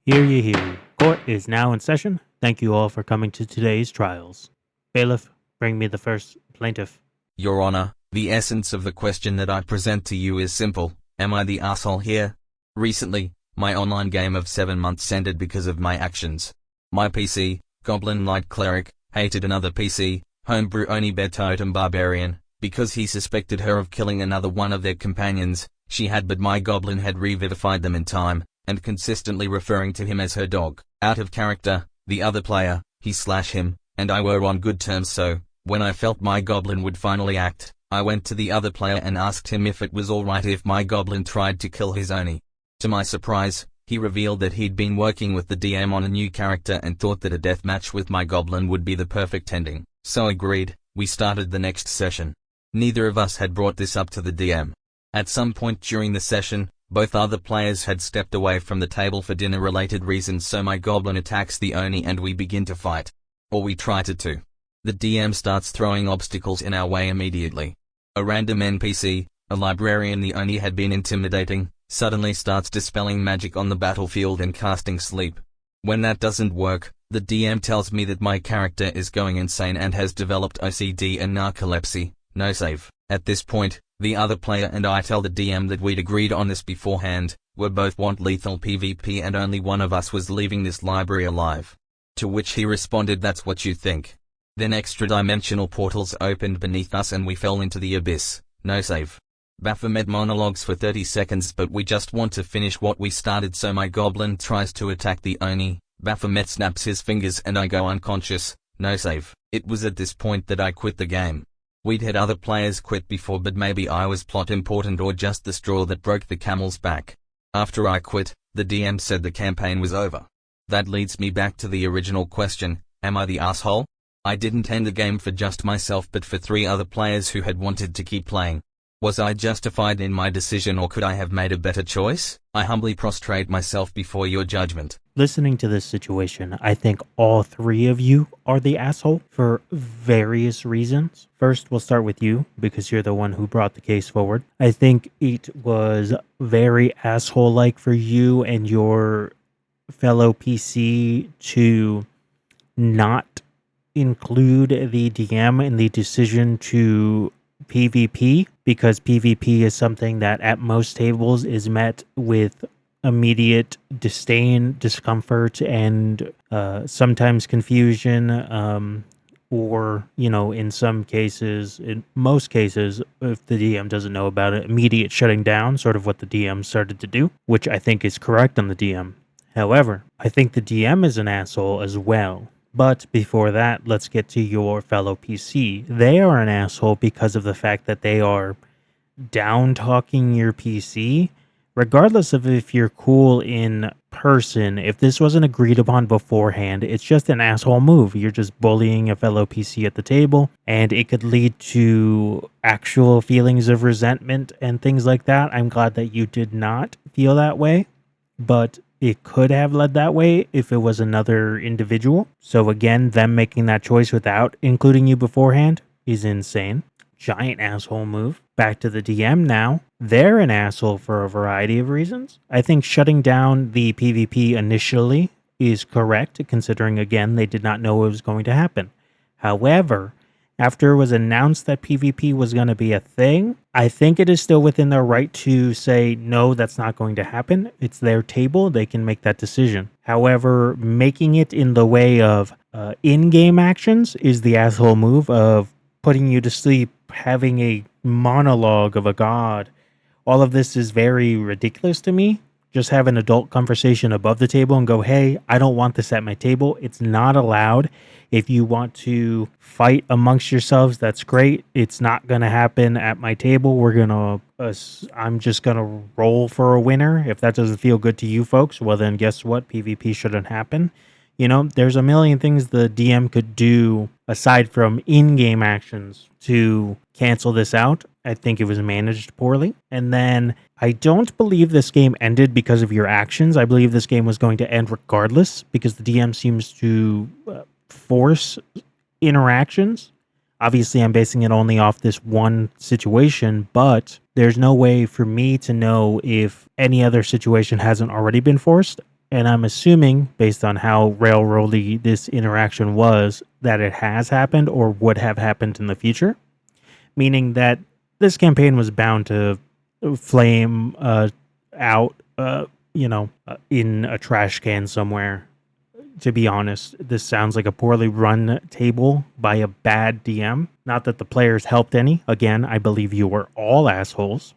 Hear ye, hear ye. Court is now in session. Thank you all for coming to today's trials. Bailiff, bring me the first plaintiff. Your Honor, the essence of the question that I present to you is simple. Am I the asshole here? Recently, my online game of 7 months ended because of my actions. My PC, Goblin Knight Cleric, hated another PC, Homebrew Oni Bed Totem Barbarian, because he suspected her of killing another one of their companions. She had, but my goblin had revivified them in time, and consistently referring to him as her dog. Out of character, the other player, him, and I were on good terms, so when I felt my goblin would finally act, I went to the other player and asked him if it was alright if my goblin tried to kill his Oni. To my surprise, he revealed that he'd been working with the DM on a new character and thought that a deathmatch with my goblin would be the perfect ending. So agreed, we started the next session. Neither of us had brought this up to the DM. At some point during the session, both other players had stepped away from the table for dinner-related reasons, so my goblin attacks the Oni and we begin to fight. Or we try to. The DM starts throwing obstacles in our way immediately. A random NPC, a librarian the Oni had been intimidating, suddenly starts dispelling magic on the battlefield and casting sleep. When that doesn't work, the DM tells me that my character is going insane and has developed OCD and narcolepsy. No save. At this point, the other player and I tell the DM that we'd agreed on this beforehand, we both want lethal PvP and only one of us was leaving this library alive. To which he responded, that's what you think. Then extra-dimensional portals opened beneath us and we fell into the abyss. No save. Baphomet monologues for 30 seconds, but we just want to finish what we started, so my goblin tries to attack the Oni, Baphomet snaps his fingers and I go unconscious. No save. It was at this point that I quit the game. We'd had other players quit before, but maybe I was plot important or just the straw that broke the camel's back. After I quit, the DM said the campaign was over. That leads me back to the original question, am I the asshole? I didn't end the game for just myself but for 3 other players who had wanted to keep playing. Was I justified in my decision, or could I have made a better choice? I humbly prostrate myself before your judgment. Listening to this situation, I think all 3 of you are the asshole for various reasons. First, we'll start with you because you're the one who brought the case forward. I think it was very asshole-like for you and your fellow PC to not include the DM in the decision to PvP, because PvP is something that at most tables is met with immediate disdain, discomfort, and sometimes confusion, or, in some cases, in most cases, if the DM doesn't know about it, immediate shutting down, sort of what the DM started to do, which I think is correct on the DM. However, I think the DM is an asshole as well. But before that, let's get to your fellow PC. They are an asshole because of the fact that they are down-talking your PC. Regardless of if you're cool in person, if this wasn't agreed upon beforehand, it's just an asshole move. You're just bullying a fellow PC at the table, and it could lead to actual feelings of resentment and things like that. I'm glad that you did not feel that way, but it could have led that way if it was another individual. So again, them making that choice without including you beforehand is insane. Giant asshole move. Back to the DM now. They're an asshole for a variety of reasons. I think shutting down the PvP initially is correct, considering, again, they did not know it was going to happen. However, after it was announced that PvP was going to be a thing, I think it is still within their right to say, no, that's not going to happen. It's their table. They can make that decision. However, making it in the way of in-game actions is the asshole move of putting you to sleep, having a monologue of a god. All of this is very ridiculous to me. Just have an adult conversation above the table and go, hey, I don't want this at my table. It's not allowed. If you want to fight amongst yourselves, that's great. It's not going to happen at my table. I'm just going to roll for a winner. If that doesn't feel good to you folks, well then guess what? PvP shouldn't happen. There's a million things the DM could do aside from in-game actions to cancel this out. I think it was managed poorly. And then I don't believe this game ended because of your actions. I believe this game was going to end regardless because the DM seems to force interactions. Obviously, I'm basing it only off this one situation, but there's no way for me to know if any other situation hasn't already been forced. And I'm assuming, based on how railroady this interaction was, that it has happened or would have happened in the future, meaning that this campaign was bound to flame out, in a trash can somewhere. To be honest, this sounds like a poorly run table by a bad DM. Not that the players helped any. Again, I believe you were all assholes.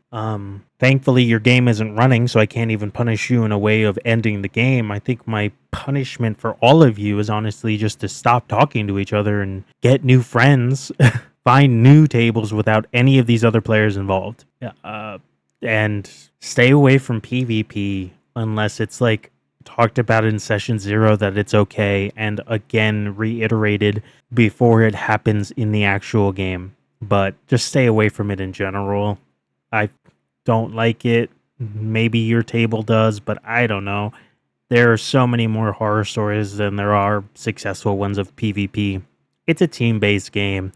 Thankfully, your game isn't running, so I can't even punish you in a way of ending the game. I think my punishment for all of you is honestly just to stop talking to each other and get new friends. Find new tables without any of these other players involved. And stay away from PvP unless it's like talked about in session 0 that it's okay, and again reiterated before it happens in the actual game. But just stay away from it in general. I don't like it. Maybe your table does, but I don't know. There are so many more horror stories than there are successful ones of PvP. It's a team-based game.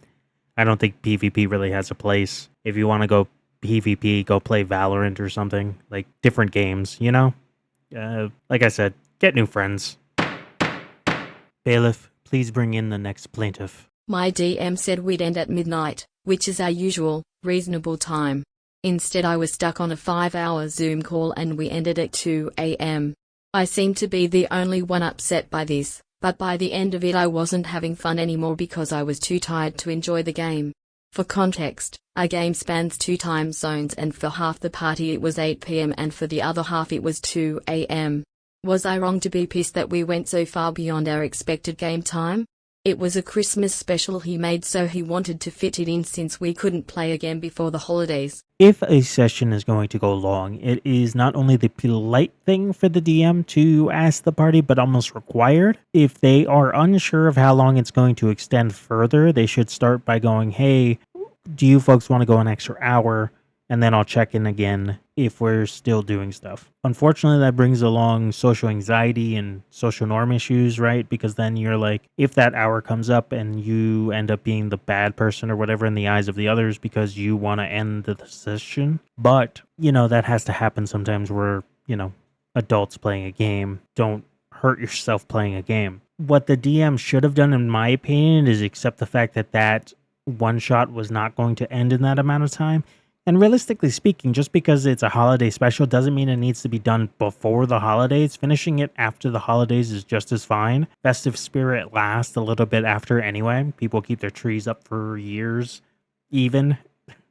I don't think PvP really has a place. If you want to go PvP, go play Valorant or something. Like, different games, you know? Like I said, get new friends. Bailiff, please bring in the next plaintiff. My DM said we'd end at midnight, which is our usual, reasonable time. Instead, I was stuck on a 5-hour Zoom call and we ended at 2 a.m. I seem to be the only one upset by this, but by the end of it I wasn't having fun anymore because I was too tired to enjoy the game. For context, our game spans 2 time zones and for half the party it was 8 p.m. and for the other half it was 2 a.m. Was I wrong to be pissed that we went so far beyond our expected game time? It was a Christmas special he made, so he wanted to fit it in since we couldn't play again before the holidays. If a session is going to go long, it is not only the polite thing for the DM to ask the party, but almost required. If they are unsure of how long it's going to extend further, they should start by going, hey, do you folks want to go an extra hour? And then I'll check in again if we're still doing stuff. Unfortunately, that brings along social anxiety and social norm issues, right? Because then you're like, if that hour comes up and you end up being the bad person or whatever in the eyes of the others because you want to end the session. But, that has to happen sometimes where, adults playing a game. Don't hurt yourself playing a game. What the DM should have done, in my opinion, is accept the fact that that one shot was not going to end in that amount of time. And realistically speaking, just because it's a holiday special doesn't mean it needs to be done before the holidays. Finishing it after the holidays is just as fine. Festive spirit lasts a little bit after anyway. People keep their trees up for years, even,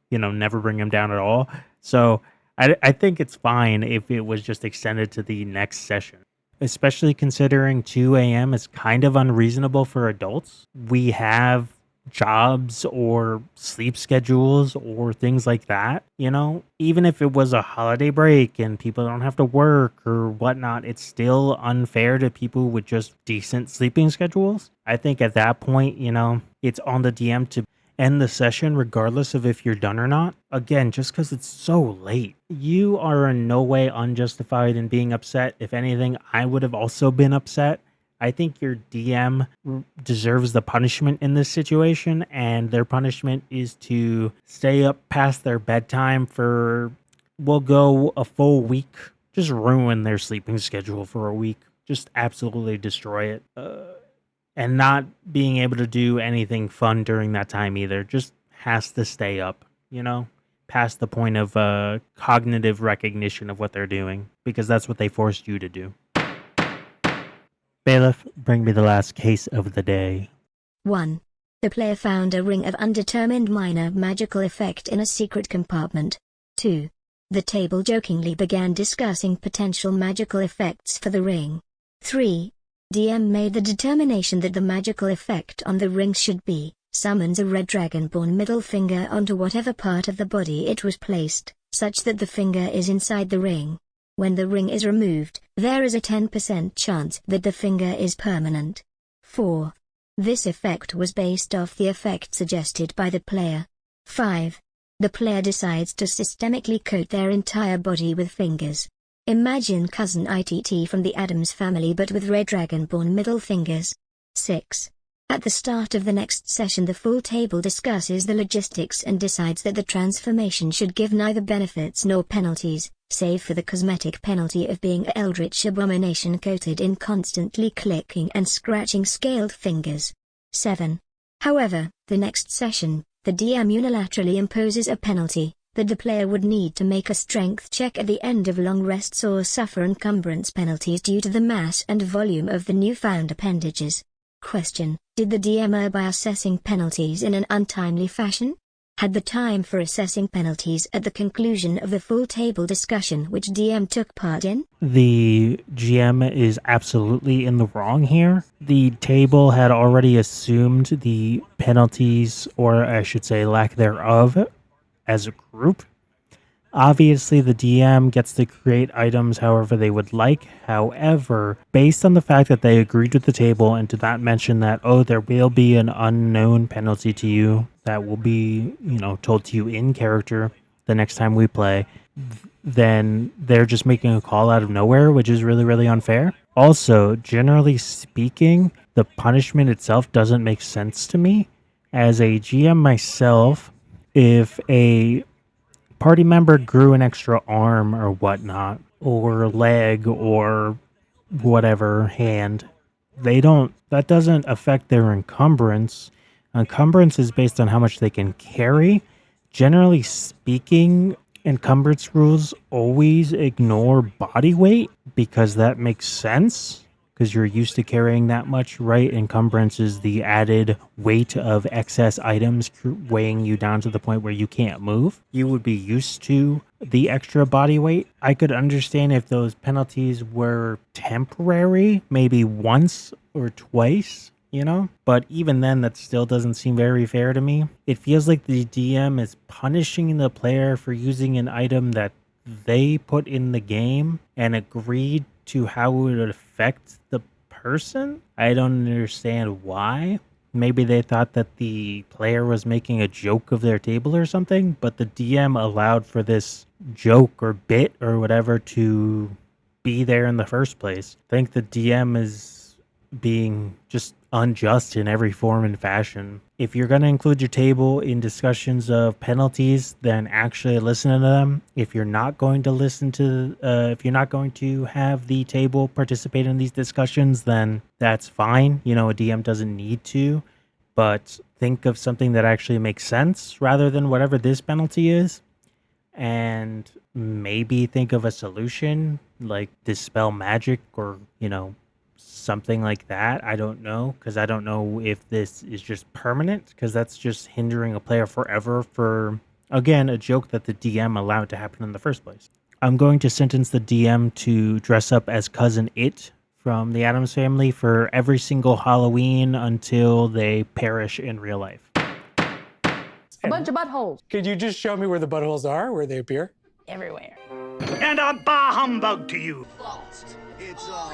never bring them down at all. So I think it's fine if it was just extended to the next session. Especially considering 2 a.m. is kind of unreasonable for adults. We have jobs or sleep schedules or things like that, even if it was a holiday break and people don't have to work or whatnot, it's still unfair to people with just decent sleeping schedules. I think at that point, it's on the DM to end the session regardless of if you're done or not. Again, just because it's so late. You are in no way unjustified in being upset. If anything, I would have also been upset. I think your DM deserves the punishment in this situation, and their punishment is to stay up past their bedtime for, we'll go a full week. Just ruin their sleeping schedule for a week. Just absolutely destroy it. And not being able to do anything fun during that time either. Just has to stay up, past the point of cognitive recognition of what they're doing, because that's what they forced you to do. Bailiff, bring me the last case of the day. 1. The player found a ring of undetermined minor magical effect in a secret compartment. 2. The table jokingly began discussing potential magical effects for the ring. 3. DM made the determination that the magical effect on the ring should be, summons a red dragonborn middle finger onto whatever part of the body it was placed, such that the finger is inside the ring. When the ring is removed, there is a 10% chance that the finger is permanent. 4. This effect was based off the effect suggested by the player. 5. The player decides to systemically coat their entire body with fingers. Imagine cousin ITT from the Addams family but with red dragonborn middle fingers. 6. At the start of the next session, the full table discusses the logistics and decides that the transformation should give neither benefits nor penalties, save for the cosmetic penalty of being an eldritch abomination coated in constantly clicking and scratching scaled fingers. 7. However, the next session, the DM unilaterally imposes a penalty, that the player would need to make a strength check at the end of long rests or suffer encumbrance penalties due to the mass and volume of the newfound appendages. Question: did the DM err by assessing penalties in an untimely fashion? Had the time for assessing penalties at the conclusion of the full table discussion which DM took part in? The GM is absolutely in the wrong here. The table had already assumed the penalties, or I should say lack thereof, as a group. Obviously, the DM gets to create items however they would like. However, based on the fact that they agreed with the table and did not mention that, oh, there will be an unknown penalty to you that will be, told to you in character the next time we play, then they're just making a call out of nowhere, which is really, really unfair. Also, generally speaking, the punishment itself doesn't make sense to me. As a GM myself, if a party member grew an extra arm or whatnot, or leg, or whatever, hand, that doesn't affect their encumbrance. Encumbrance is based on how much they can carry. Generally speaking, encumbrance rules always ignore body weight because that makes sense. Because you're used to carrying that much, right? Encumbrance is the added weight of excess items weighing you down to the point where you can't move. You would be used to the extra body weight. I could understand if those penalties were temporary, maybe once or twice, But even then, that still doesn't seem very fair to me. It feels like the DM is punishing the player for using an item that they put in the game and agreed to how it would affect the person. I don't understand why. Maybe they thought that the player was making a joke of their table or something, but the DM allowed for this joke or bit or whatever to be there in the first place. I think the DM is being just unjust in every form and fashion. If you're going to include your table in discussions of penalties, then actually listen to them. If you're not going to if you're not going to have the table participate in these discussions, then that's fine. A DM doesn't need to, but think of something that actually makes sense rather than whatever this penalty is. And maybe think of a solution like dispel magic or, something like that. I don't know, because I don't know if this is just permanent, because that's just hindering a player forever for, again, a joke that the DM allowed to happen in the first place. I'm going to sentence the DM to dress up as Cousin It from the Addams Family for every single Halloween until they perish in real life. A bunch of buttholes. Could you just show me where the buttholes are, where they appear? Everywhere. And a bah humbug to you. It's all